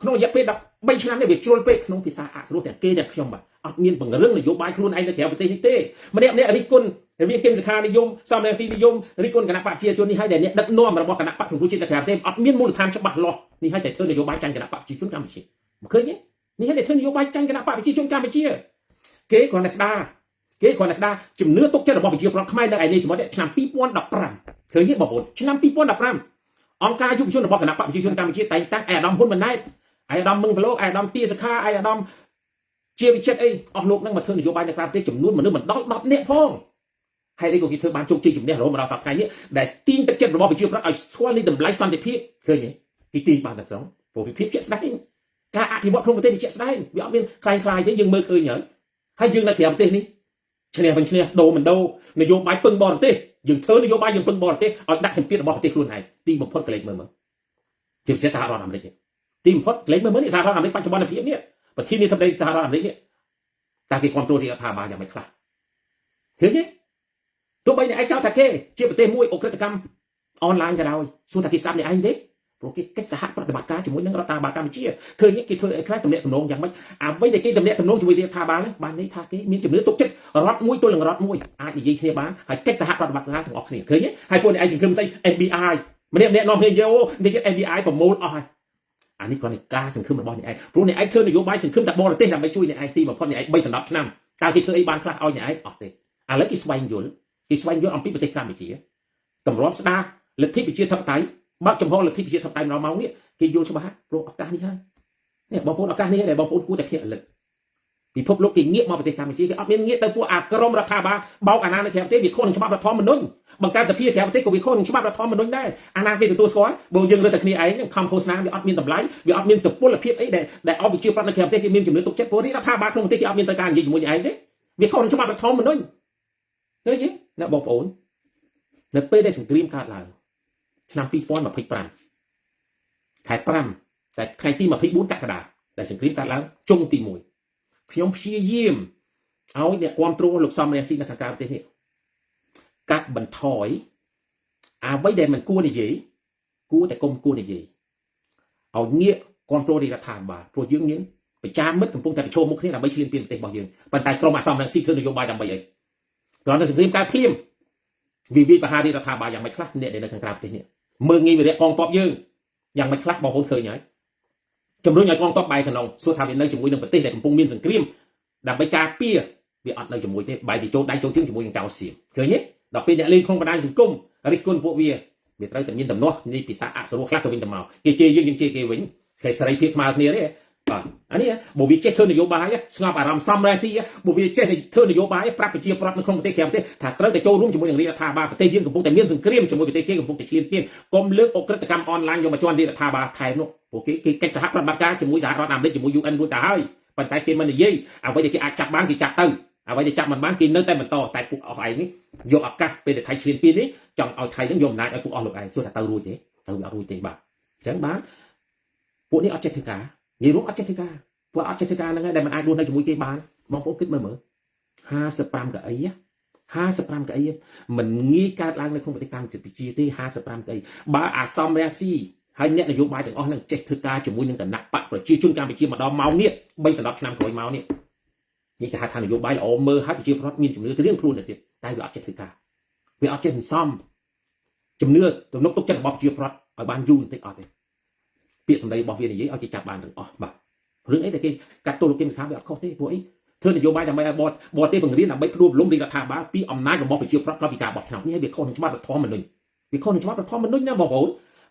ក្នុងរយៈពេល13ឆ្នាំនេះវាជ្រុលពេកក្នុងភាសាអសុរទាំងគេទាំងខ្ញុំបាទអត់មានបង្រឹងនយោបាយខ្លួនឯងនៅក្រៅប្រទេសនេះទេម្នាក់រិះគន់មានគឹមសខានិយមសំរងស៊ីនិយមរិះគន់គណៈបព្វជិជននេះឲ្យតែអ្នកដឹកនាំរបស់គណៈបព្វសង្គ្រោះជាតិនៅក្រៅប្រទេសអត់មានមូលដ្ឋានច្បាស់លាស់នេះឲ្យតែធ្វើនយោបាយចាញ់គណៈបព្វជិជនកម្ពុជាមិនឃើញទេនេះឲ្យតែធ្វើនយោបាយចាញ់គណៈបព្វជិជនកម្ពុជាគេគ្រាន់តែស្ដារជំនឿទុកចិត្តរបស់ប្រជាពលរដ្ឋខ្មែរនៅឯនេះសមុទ្រឆ្នាំ2015ឃើញទេបងប្អូនឆ្នាំ2015អង្គការយុវជនរបស់គណៈបព្វជិជនកម្ពុជាតែងតាំងឯកឧត្តមហ៊ុនម៉ាណែតឯកឧត្តមមឹងប្លូកឯកឧត្តមទាសខាឯកឧត្តមជាវិចិត្រអីអស់លោកនឹងមកធ្វើនយោបាយនៅក្រៅប្រទេសចំនួនមនុស្សមិនដល់10នាក់ផងហើយនេះក៏គេធ្វើបានជោគជ័យជំនះរហូតមកដល់សប្តាហ៍ថ្ងៃនេះដែលទាញទឹកចិត្តរបស់ប្រជាពលរដ្ឋឲ្យស្គាល់នេះតម្លៃសន្តិភាពឃើញទេគេទាញបានតែស្រុងព្រោះវិភាពជាក់ស្ដែងការអភិវឌ្ឍក្នុងប្រទេសនេះជាក់ស្ដែងវាអត់មានខ្លាំងខ្លាយទេយើងមើលឃើញហើយយើងនៅក្រៅប្រទេសនេះឈ្នះវិញឈ្នះដូរមិនដូរនយោបាយពឹងបរទេសយើងធ្វើនយោបាយយើងពឹងបរទេសឲ្យដាក់សម្ពាធរបស់ប្រទេសខ្លួនឯងទីបំផុតកលេចមើលជាពិសេសសហរដ្ឋអាមេរិកទីបំផុតកលេចមើលនេះសហរដ្ឋអាមេរិកបច្ចុប្បន្នភាពនេះប្រធានាធិបតីសហរដ្ឋអាមេរិកនេះតើគេគ្រប់គ្រងរដ្ឋាភិបាលយ៉ាងម៉េចខ្លះឃើញទេទោះបីអ្នកឯងចោទថាគេជាប្រទេសមួយអ ுக ្រិតកម្មអនឡាញក៏ដោយសួរថាគេស្ដាប់អ្នកឯងទេព្រោះគេកិច្ចសហប្រតិបត្តិការជាមួយនឹងរដ្ឋាភិបាលកម្ពុជាឃើញគេធ្វើអីខ្លះទំនាក់ទំនងយ៉ាងម៉េចអ្វីដែលគេទំនាក់ទំនងជាមួយរដ្ឋាភិបាលបានន័យថាគេមានជំនឿទុកចិត្តរដ្ឋមួយទល់នឹងរដ្ឋមួយអាចនិយាយគ្នាបានហើយកិច្ចសហប្រតិបត្តិការទាំងអស់គ្នាឃើញទេហើយពួកអ្នកឯងសង្ឃឹមស្អី FBI ម្នាក់នាំគ្នាយកនិយាយ FBI ប្រមូលអស់ហើយអានេះគ្រាន់តែការសង្ឃឹមរបស់អ្នកឯងព្រោះអ្នកឯងធ្វើនយោបាយសង្ឃឹមតែបរទេសដើម្បីជួយអ្នកឯងទីបំផុតអ្នកឯង3 10ឆ្នាំតើគេធ្វើអីបានខ្លះឲ្យអ្នកឯងអត់ទេឥឡូវគេស្វែងយល់អំពីប្រទេសកម្ពុជាតម្រាំស្ដារលទ្ធិប្រជាធិបតេយ្យបើកចំហលទ្ធិប្រជាធិបតេយ្យម្ដងមកនេះគេយល់ច្បាស់ព្រោះឱកាសនេះហើយនេះបងប្អូនឱកាសនេះដែលបងប្អូនគួរតែភ្ញាក់រលឹកពិភពលោកគេងាកមកប្រទេសកម្ពុជាគេអត់មានងាកទៅពួកអាក្រមរដ្ឋាភិបាលបោកអាណានៅក្រៅប្រទេសវាខុសនឹងច្បាប់រដ្ឋធម្មនុញ្ញបង្កើតសភាក្រៅប្រទេសក៏វាខុសនឹងច្បាប់រដ្ឋធម្មនុញ្ញដែរអាណាគេទទួលស្គាល់បើយើងរើតែគ្នាឯងខំឃោសនាវាអត់មានតម្លៃវាអត់មានសុពលភាពអីដែលអបវិជាប្រដ្ឋនៅក្រៅប្រទេសគេមានជំនឿទុកចិត្តពលរដ្ឋរដ្ឋាភិបាលក្នុងប្រទេសគេអត់មានត្រូវការនិយាយជាមួយឯងទេវាខុសនឹងច្បាប់រដ្ឋធម្មនុញ្ញឃើញទេអ្នកបងប្អូននៅពេលដែលសង្គ្រាមកើតឡើងឆ្នាំ2025ខែ5តែថ្ងៃទី24កក្កដាដែលសង្គ្រាមកើតឡើងចុងទី1ខ្ញុំព្យាយាមឲ្យអ្នកគ្រប់គ្រងលោកសំរងស៊ីនៅខាងក្រៅប្រទេសនេះកាត់បន្ថយអ្វីដែលមិនគួរនិយាយគួរតែកុំគួរនិយាយឲ្យងាកគ្រប់គ្រងរដ្ឋាភិបាលព្រោះយើងមានប្រជាមិត្តកំពុងតែប្រឈមមុខគ្នាដើម្បីឈ្លានពានប្រទេសរបស់យើងប៉ុន្តែក្រុមអាសំរងស៊ីធ្វើនយោបាយដើម្បីអីគ្រាន់តែសង្គ្រាមកើតភ្លាមវិវាទបហារដ្ឋាភិបាលយ៉ាងម៉េចខ្លះអ្នកដែលនៅខាងក្រៅប្រទេសនេះមើងងាយវិរៈកងទ័ពយើងយ៉ាងម៉េចខ្លះបងប្អូនឃើញហើយជំរុញឲ្យកងទ័ពបែរក្នុងសួរថាវានៅជាមួយនឹងប្រទេសដែលកំពុងមានសង្គ្រាមដើម្បីការពារវាអត់នៅជាមួយទេបែរទៅចូលដៃចូលជើងជាមួយនឹងចៅសៀមឃើញទេដល់ពេលអ្នកលេងក្នុងបណ្ដាញសង្គមរិះគន់ពួកវាត្រូវតែមានដំណោះនៃភាសាអសុរខ្លះទៅវិញទៅមកគេជេរយើងជេរគេវិញគេសេរីភាពស្មើគ្នាទេបាទអានេះបើវាចេះធ្វើនយោបាយស្ងប់អារម្មណ៍សំរងស៊ីបើវាចេះធ្វើនយោបាយប្រាប់ប្រជាពលរដ្ឋនៅក្នុងប្រទេសក្រៅប្រទេសថាត្រូវតែចូលរួមជាមួយនឹងរដ្ឋាភិបាលប្រទេសយើងកំពុងតែមានសង្គ្រាមជាមួយប្រទេសគេកំពុងតែឈ្លានពានកុំលើកអ ுக ្រិតកម្មអនឡាញយកមកជន់រដ្ឋាភិបាលថែមនោះពួកគេកិច្ចសហប្រតិបត្តិការជាមួយសហរដ្ឋអាមេរិកជាមួយ UN រួចទៅហើយប៉ុន្តែគេមិននិយាយអ្វីដែលគេអាចចាប់បានគេចាប់ទៅអ្វីដែលចាប់មិនបានគេនៅតែបន្តតែពួកអស់ឯងនេះយកឱកាសពេលដែលថៃឈ្លានពាននេះចង់ឲ្យថៃនឹងយកអំណាចឲ្យពួកអស់លោកឯងសួរថាទៅរួចទេទៅអត់រួចទេបាទអញ្ចឹងបាទពួកនេះអត់ចេះធ្វើការនិយាយរួមអត់ចេះធ្វើការពួកអត់ចេះធ្វើការហ្នឹងហើយដែលមិនអាចរស់នៅជាមួយគេបានបងប្អូនគិតមើល55កៅអី55កៅអីមិនងាយកើតឡើងនៅក្នុងប្រទេសកម្ពុជាទេ55កៅអីបើអាសំរងស៊ីហើយអ្នកនយោបាយទាំងអស់ហ្នឹងចេះធ្វើការជាមួយនឹងគណៈបកប្រជាជនកម្ពុជាម្ដងមកនេះ3 10ឆ្នាំក្រោយមកនេះនេះគេហៅថានយោបាយល្អមើលហើយប្រជាពលរដ្ឋមានជំនឿទៅរឿងខ្លួនទៅទៀតតែវាអត់ចេះធ្វើការវាអត់ចេះសន្សំជំនឿទំនុកទុកចិត្តរបស់ប្រជាពលរដ្ឋឲ្យបានយូរបន្តិចអត់ទេពាក្យសម្ដីរបស់វានិយាយឲ្យគេចាប់បានទាំងអស់បាទរឿងអីដែលគេកាត់ទោសលោកគឹមសុខាវាអត់ខុសទេព្រោះអីធ្វើនយោបាយដើម្បីឲ្យបរទេសបង្រៀនដើម្បីផ្ដួលរំលំរដ្ឋាភិបាលពីអំណាចរបស់ប្រជាពលរដ្ឋក្រោយពីការបោះឆ្នោតនេះវាខុសនឹងច្បាប់រដ្ឋធម្មនុញ្ញវាខុសនឹងច្បាប់រដ្ឋធម្មនុញ្ញណាបងប្អូន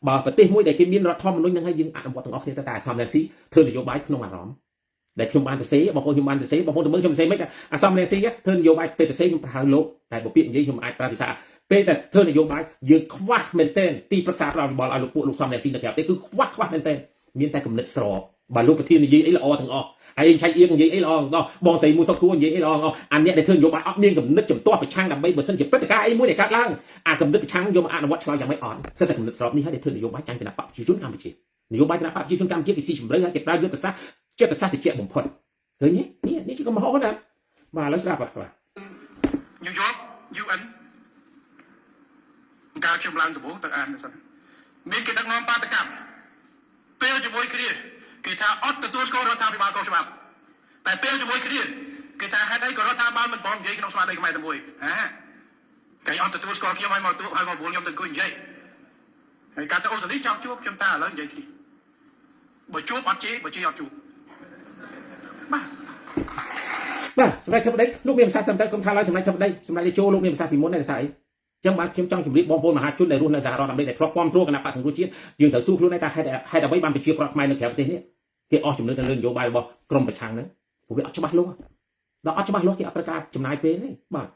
បើប្រទេសមួយដែលគេមានរដ្ឋធម្មនុញ្ញហ្នឹងហើយយើងអនុវត្តទាំងអស់គ្នាតែអាសំរងស៊ីធ្វើនយោបាយក្នុងអារម្មណ៍ដែលខ្ញុំបានទៅសេបងប្អូនខ្ញុំបានទៅសេបងប្អូនទៅមើលខ្ញុំទៅសេមិនអាសំរងស៊ីធ្វើនយោបាយពេលទៅសេខ្ញុំប្រហែលលោកតែបើពាក្យនិយាយខ្ញុំអាចប្រើភាសាពេលតែធ្វើនយោបាយយើងខ្វះមែនទែនទីប្រឹក្សាផ្ដល់យោបល់ឲ្យលោកពួកលោកសំរងស៊ីនៅក្រៅប្រទេសគឺខ្វះមែនទែន មានតែកំណត់ស្របបើលោកប្រធាននិយាយអីល្អទាំងអស់ហើយឆៃអៀងនិយាយអីល្អទាំងអស់បងស្រីមួយសុខគួរនិយាយអីល្អទាំងអស់អាអ្នកដែលធ្វើនយោបាយអត់មានកំណត់ចំទាស់ប្រឆាំងដើម្បីបើសិនជាព្រឹត្តិការណ៍អីមួយដែលកើតឡើងអាកំណត់ប្រឆាំងយកមកអនុវត្តឆ្លើយយ៉ាងម៉េចអត់សិតតែកំណត់ស្របនេះហើយដែលធ្វើនយោបាយចាញ់គណៈបកប្រជាជនកម្ពុជានយោបាយគណៈបកប្រជាជនកម្ពុជាគេស៊ីជម្រៅហើយគេប្រើយុទ្ធសាស្ត្រចិត្តសាស្ត្រតិចបំផុតឃើញទេនេះជាកំហុសណាបាទឥឡូវស្ដាប់បាទ New York UN ការខ្ញុំឡើងដំបូងទៅអានទៅសិនមានគេដឹកនាំបាតកម្មពេលជាមួយគ្នាគេថាអត់ទទួលស្គាល់រដ្ឋាភិបាលកុសច្បាប់តែពេលជាមួយគ្នាគេថាហេតុអីក៏រដ្ឋាភិបាលមិនបងនិយាយក្នុងស្មារតីខ្មែរតែមួយគេអត់ទទួលស្គាល់ខ្ញុំឲ្យមកទូឲ្យមកពួកខ្ញុំទៅអង្គុយនិយាយហើយការទៅអូស្ត្រាលីចង់ជួបខ្ញុំតាឥឡូវនិយាយគ្នាបើជួបអត់ជេរបើជេរអត់ជួបបាទសម្រាប់ធម្មតាលោកមានភាសាត្រឹមត្រូវខ្ញុំថាឡើយសម្រាប់ធម្មតាសម្រាប់ចូលលោកមានភាសាពីមុនដែរភាសាអីចឹងបាទខ្ញុំចង់ជម្រាបបងប្អូនមហាជនដែលរស់នៅសហរដ្ឋអាមេរិកដែលធ្លាប់គាំទ្រគណៈបក្សសង្គ្រោះជាតិយើងត្រូវសួរខ្លួនឯងថាហេតុអ្វីបានប្រជាប្រដ្ឋខ្មែរនៅក្រៅប្រទេសនេះគេអស់ជំនឿទៅលើនយោបាយរបស់ក្រមប្រឆាំងហ្នឹងព្រោះវាអត់ច្បាស់លាស់ដល់អត់ច្បាស់លាស់គេអត់ត្រូវការចំណាយពេលទេបាទ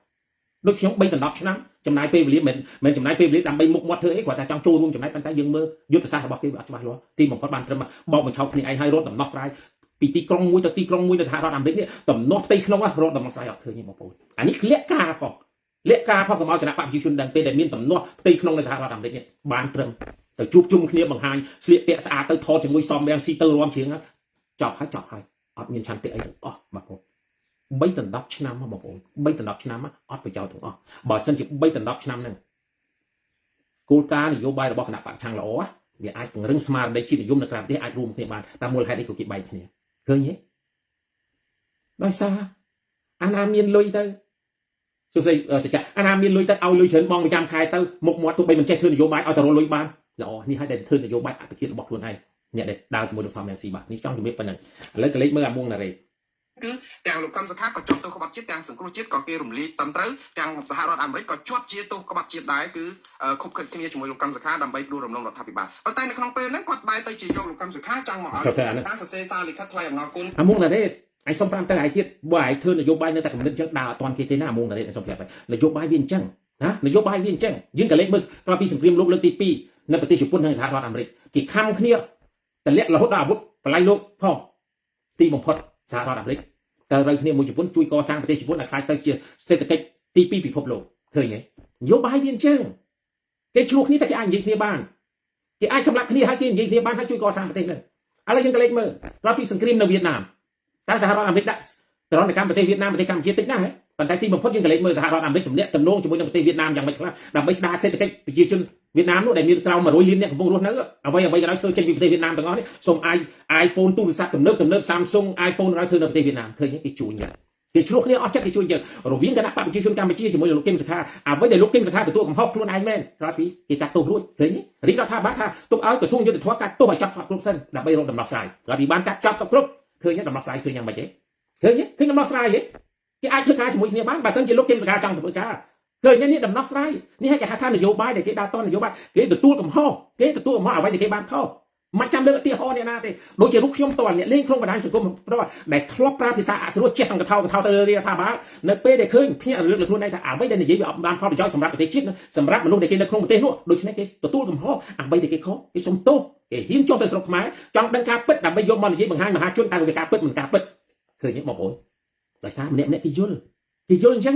ដូចខ្ញុំ3ដល់10ឆ្នាំចំណាយពេលវេលាមិនចំណាយពេលវេលាដើម្បីមុខមាត់ធ្វើអីគាត់ថាចង់ចូលរួមចំណាយប៉ុន្តែយើងមើលយុទ្ធសាស្ត្ររបស់គេវាអត់ច្បាស់លាស់ទីបំផុតបានត្រឹមបោកបញ្ឆោតគ្នាឯងឲ្យរត់ដំណោះស្រាយពីទីក្រុងមួយទៅទីក្រុងមួយនៅសហរដ្ឋអាមេរិកនេះដំណោះផ្ទៃក្នុងរត់ដំណោះស្រាយអត់ឃើញទេបងប្អូនអានេះលក្ខការផងលក្ខការផងកុំឲ្យគណៈបព្វជិជនដឹងពេលដែលមានដំណោះផ្ទៃក្នុងនៅសហរដ្ឋអាមេរិកនេះបានត្រឹមទៅជួបជុំគ្នាបង្ហាញស្លៀកពាក់ស្អាតទៅថតជាមួយសំរាំងស៊ីទៅរួមជាងចប់ហើយអត់មានឆន្ទៈអីទាំងអស់បងប្អូន3ដល់10ឆ្នាំបងប្អូន3ដល់10ឆ្នាំអត់ប្រយោជន៍ទាំងអស់បើសិនជា3ដល់10ឆ្នាំហ្នឹងគោលការណ៍នយោបាយរបស់គណៈបព្វឆាំងល្អវាអាចពង្រឹងស្មារតីជាតិនិយមនៅក្រៅប្រទេសអាចរួមគ្នាបានតាមមូលហេតុអីក៏គេបែកគ្នាឃើញទេដោយសារអាណាមានលុយទៅសួស្ដីសច្ចៈអាណាមានលុយទៅឲ្យលុយច្រើនបងប្រចាំខែទៅមុខមាត់ទោះបីមិនចេះធ្វើនយោបាយឲ្យទៅរកលុយបានល្អនេះហើយដែលធ្វើនយោបាយអត្តឃាតរបស់ខ្លួនឯងអ្នកដែលដើរជាមួយលោកសំរងស៊ីបាទនេះចង់ជំរាបប៉ុណ្ណឹងឥឡូវក៏លេចមើលអាមួងណារ៉េគឺទាំងលោកកម្មសខាក៏ជាប់ទោសក្បត់ជាតិទាំងសង្គ្រោះជាតិក៏គេរំលាយត្រឹមត្រូវទាំងសហរដ្ឋអាមេរិកក៏ជាប់ជាទោសក្បត់ជាតិដែរគឺខុបខិតគ្នាជាមួយលោកកម្មសខាដើម្បីដួលរំលងរដ្ឋាភិបាលប៉ុន្តែនៅក្នុងពេលហ្នឹងគាត់បែរទៅជាយកលោកកម្មសខាចង់មកឲ្យការសរសេរសារលិខិតថ្លែងអំណរគុណអាមួងណារ៉េអញសុំ5ទៅឯទៀតបើឯងធ្វើនយោបាយនៅតែកំណត់ចឹងដើរអត់ទាន់គេទេណាអាមួងណារ៉េអញសុំប្រាប់ហើយនយោបាយវាអញ្ចឹងណានយោបាយវាអញ្ចឹងយើងក៏លេចមើលក្រោយពីសង្គ្រាមលោកលើកទី2នៅប្រទេសជប៉ុននិងសហរដ្ឋអាមេរិកគេខំគ្នាតម្លាក់រហូតដល់អាវុធបល័យលោកផងទីបំផុតសហរដ្ឋអាមេរិកតើរើគ្នាមួយជប៉ុនជួយកសាងប្រទេសជប៉ុនឲ្យខ្លាយទៅជាសេដ្ឋកិច្ចទី2ពិភពលោកឃើញទេនយោបាយវាអញ្ចឹងគេឆ្លោះគ្នាតែគេអាចនិយាយគ្នាបានគេអាចសម្លាប់គ្នាហើយគេនិយាយគ្នាបានហើយជួយកសាងប្រទេសហ្នឹងឥឡូវយើងក៏លេចមើលក្រោយពីសង្គ្រាមនៅវៀតណាមតែសហរដ្ឋអាមេរិកដាក់ទរណកម្មប្រទេសវៀតណាមប្រទេសកម្ពុជាតិចណាស់ប៉ុន្តែទីបំផុតយើងក៏លេចមើលសហរដ្ឋអាមេរិកទំនាក់ទំនងជាមួយនឹងប្រទេសវៀតណាមយ៉ាងម៉េចខ្លះដើម្បីស្ដារសេដ្ឋកិច្ចប្រជាជនវៀតណាមនោះដែលមានក្រោម100លានអ្នកកំពុងរស់នៅអ្វីក៏ដោយធ្វើចេញពីប្រទេសវៀតណាមទាំងអស់នេះសូម iPhone ទូរស័ព្ទទំនើប Samsung iPhone ឲ្យធ្វើនៅប្រទេសវៀតណាមឃើញគេជួយញ៉ាំគេឆ្លោះគ្នាអស់ចិត្តគេជួយយើងរវាងគណៈបព្វជិជនកម្ពុជាជាមួយលោកគឹមសុខាអ្វីដែលលោកគឹមសុខាទទួលកំហុសខ្លួនឯងមែនក្រោយពីគេកាត់ទោសរួចឃើញទេរាជរដ្ឋាភិបាលថាទុកឲ្យក្រសួងយុទ្ធភ័ពកាត់ទោសឲ្យចាប់គ្រប់សិនដើម្បីរកដំណោះស្រាយក្រោយពីបានកាត់ចាប់គ្រប់ឃើញទេដំណោះស្រាយឃើញយ៉ាងម៉េចទេឃើញដំណោះស្រាយទេគេអាចធ្វើការជាមួយគ្នាបានបើសិនជាលោកគឹមសុខាចង់ធ្វើការឃើញនេះដំណោះស្រាយនេះឲ្យគេហៅថានយោបាយដែលគេដើរតនយោបាយគេទទួលកំហុសអ្វីដែលគេបានខុសមិនចាំលើកឧទាហរណ៍អ្នកណាទេដូចជារូបខ្ញុំតើអ្នកលេងក្នុងបណ្ដាញសង្គមប្រវត្តិដែលធ្លាប់ប្រើភាសាអសុរចេះទាំងកថោទៅលើរដ្ឋាភិបាលនៅពេលដែលឃើញភ្នាក់លើកខ្លួនឯងថាអ្វីដែលនិយាយវាអត់បានផលប្រយោជន៍សម្រាប់ប្រទេសជាតិសម្រាប់មនុស្សដែលគេនៅក្នុងប្រទេសនោះដូច្នេះគេទទួលកំហុសអ្វីដែលគេខុសគេសុំទោសគេហ៊ានចុះទៅស្រុកខ្មែរចង់ដឹងការពិតដើម្បីយកមកនិយាយបង្ហាញមហាជនតើវាការពិតមិនការពិតឃើញទេបងប្អូនដោយសារម្នាក់គេយល់អញ្ចឹង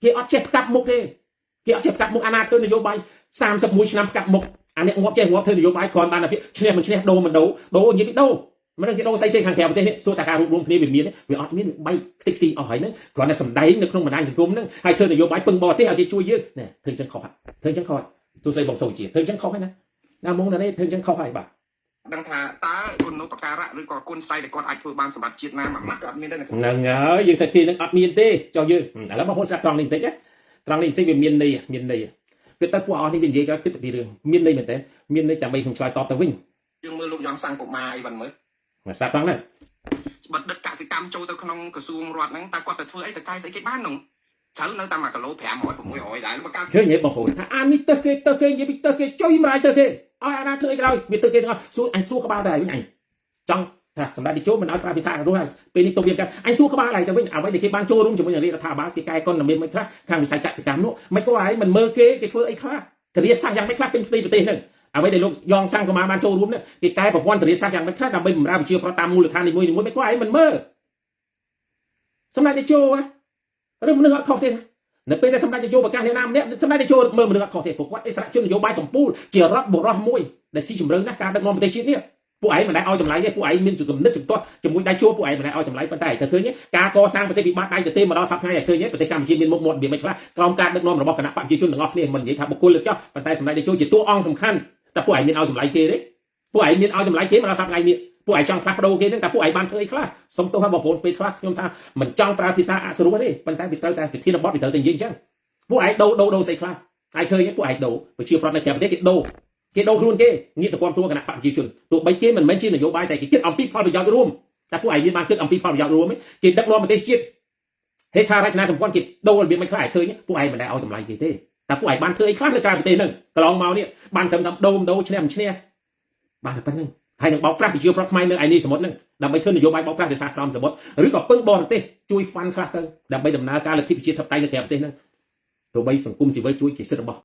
គេអត់ចេះផ្កាប់មុខទេគេអត់ចេះផ្កាប់មុខអាណាធ្វើនយោបាយ31ឆ្នាំផ្កាប់មុខអានេះងាប់ចេះងាប់ធ្វើនយោបាយគ្រាន់បានតែឈ្នះមិនឈ្នះដូរមិនដូរនិយាយពីដូរមិនដឹងគេដូរស្អីទេខាងក្រៅប្រទេសនេះសួរតែការរួបរวมគ្នាវាអត់មានបែកខ្ទេចខ្ទីអស់ហើយហ្នឹងគ្រាន់តែសម្ដែងនៅក្នុងបណ្ដាញសង្គមហ្នឹងហើយធ្វើនយោបាយពឹងបរទេសឲ្យគេជួយយើងណែធ្វើអញ្ចឹងខុសហើយទោះស្អីបងសូវជាធ្វើអញ្ចឹងខុសហើយណាមុំណានេះធ្វើអញ្ចឹងខុសហើយបាទដឹងថាតើគុណូបការៈឬក៏គុណស័យដែលគាត់អាចធ្វើបានសម្រាប់ជាតិណាមួយម៉ាត់ក៏អត់មានដែរហ្នឹងហើយយើងសាច់គ្នានឹងអត់មានទេចុះយើងឥឡូវបងប្អូនស្ដាប់ត្រង់នេះបន្តិចវាមានន័យគឺទៅពួកអស់នេះវានិយាយគិតពីរឿងមានន័យមែនតើមានន័យតែមិនខ្ញុំឆ្លើយតបទៅវិញយើងមើលលោកយ៉ងសាំងកុមារអីវិញមើលស្ដាប់ត្រង់ណាបិទដិតកសិកម្មចូលទៅក្នុងក្រសួងរដ្ឋហ្នឹងតើគាត់ទៅធ្វើអីទៅកាយស្អីគេបាននោះត្រូវនៅតាម1គីឡូ500 600ដែរបើកាឃើញទេបងប្អូនថាអានេះទៅគេនិយាយពីទៅគេចុយម្លាយទៅគេឲ្យអាណាធ្វើអីក្រោយវាទៅគេទាំងអស់សួរអញសួរក្បាលតែវិញអញចង់ថាសម្ដេចតេជោមិនឲ្យប្រើភាសារស់ហើយពេលនេះទៅវាអញសួរក្បាលហើយទៅវិញអ្វីដែលគេបានចូលរួមជាមួយនឹងរដ្ឋាភិបាលគេកែកុនតែមានមិនខ្លះខាងវិស័យកសិកម្មនោះមិនក៏ហើយមិនមើលគេធ្វើអីខ្លះធានាសាស្ត្រយ៉ាងម៉េចខ្លះពេញផ្ទៃប្រទេសហ្នឹង អ្វីដែលលោកយ៉ងសាំងកុមារបានចូលរួមនេះគេកែប្រព័ន្ធធារាសាស្ត្រយ៉ាងម៉េចខ្លះដើម្បីបម្រើប្រជាប្រដ្ឋតាមមូលដ្ឋាននីមួយៗមិនក៏ឯងមិនមើលសម្ដេចតេជោឬមនុស្សអត់ខុសទេណានៅពេលដែលសម្ដេចតេជោប្រកាសអ្នកណាម្នាក់សម្ដេចតេជោមើលមនុស្សអត់ខុសទេព្រោះគាត់អិសរាជជននយោបាយកម្ពុជាជារដ្ឋបរោះមួយដែលស៊ីជម្រៅណាស់ការដឹកនាំប្រទេសជាតិនេះពួកឯងមិនដែលឲ្យតម្លៃទេពួកឯងមានគំនិតជំទាស់ជាមួយដៃជួពួកឯងមិនដែលឲ្យតម្លៃប៉ុន្តែតែឃើញការកសាងប្រទេសពីបាត់ដៃទៅទេមកដល់សប្តាហ៍ថ្ងៃឃើញប្រទេសកម្ពុជាមានមុខមាត់វាមិនខ្លះក្រោមការដឹកនាំរបស់គណៈបកប្រជាជនទាំងអស់គ្នាមិននិយាយថាបុគ្គលលើកចោះប៉ុន្តែសម្ដេចតេជោជាតួអង្គសំខាន់តែពួកឯងមានឲ្យតម្លៃគេទេពួកឯងមានឲ្យតម្លៃគេមកដល់សប្តាហ៍ថ្ងៃនេះពួកឯងចង់ផ្លាស់ប្ដូរគេហ្នឹងតែពួកឯងបានធ្វើអីខ្លះសុំទោសឲ្យបងប្អូនពេលខ្លះខ្ញុំថាមិនចង់ប្រើភាសាអសរុបទេប៉ុន្តែវាត្រូវតែវិធានបទវាត្រូវតែនិយាយអញ្ចឹងពួកឯងដូរស្អីខ្លះឯងឃើញពួកឯងដូរប្រជាប្រដ្ឋនៅក្រៅប្រទេសគេដូរខ្លួនគេងាកទៅគ្រប់គ្រងគណៈបកប្រជាជនទោះបីគេមិនមែនជានយោបាយតែគេគិតអំពីផលប្រយោជន៍រួមតែពួកឯងមានបានគិតអំពីផលប្រយោជន៍រួមគេដឹកនាំប្រទេសជាតិហេដ្ឋារចនាសម្ព័ន្ធគេដូររបៀបមិនខ្លះឯងឃើញពួកឯងមិនដែលឲ្យតម្លៃគេទេតែពួកឯងបានធ្វើអីខ្លះនៅក្រៅប្រទេសហ្នឹងកន្លងមកនេះបានត្រឹមតែដូរឈ្នះបានតែប៉ុណ្្នឹងហើយនឹងបោកប្រាស់ប្រជាប្រដ្ឋខ្មែរនៅឯនេះសមុទ្រហ្នឹងដើម្បីធ្វើនយោបាយបោកប្រាស់ដោយសារស្រោមសមុទ្រឬក៏ពឹងបរទេសជួយហ្វាន់ខ្លះទៅដើម្បីដំណើរការលទ្ធិប្រជាធិបតេយ្យនៅក្រៅប្រទេសហ្នឹងទោះបីសង្គមស៊ីវិលជួយជាសិទ្ធិរបស់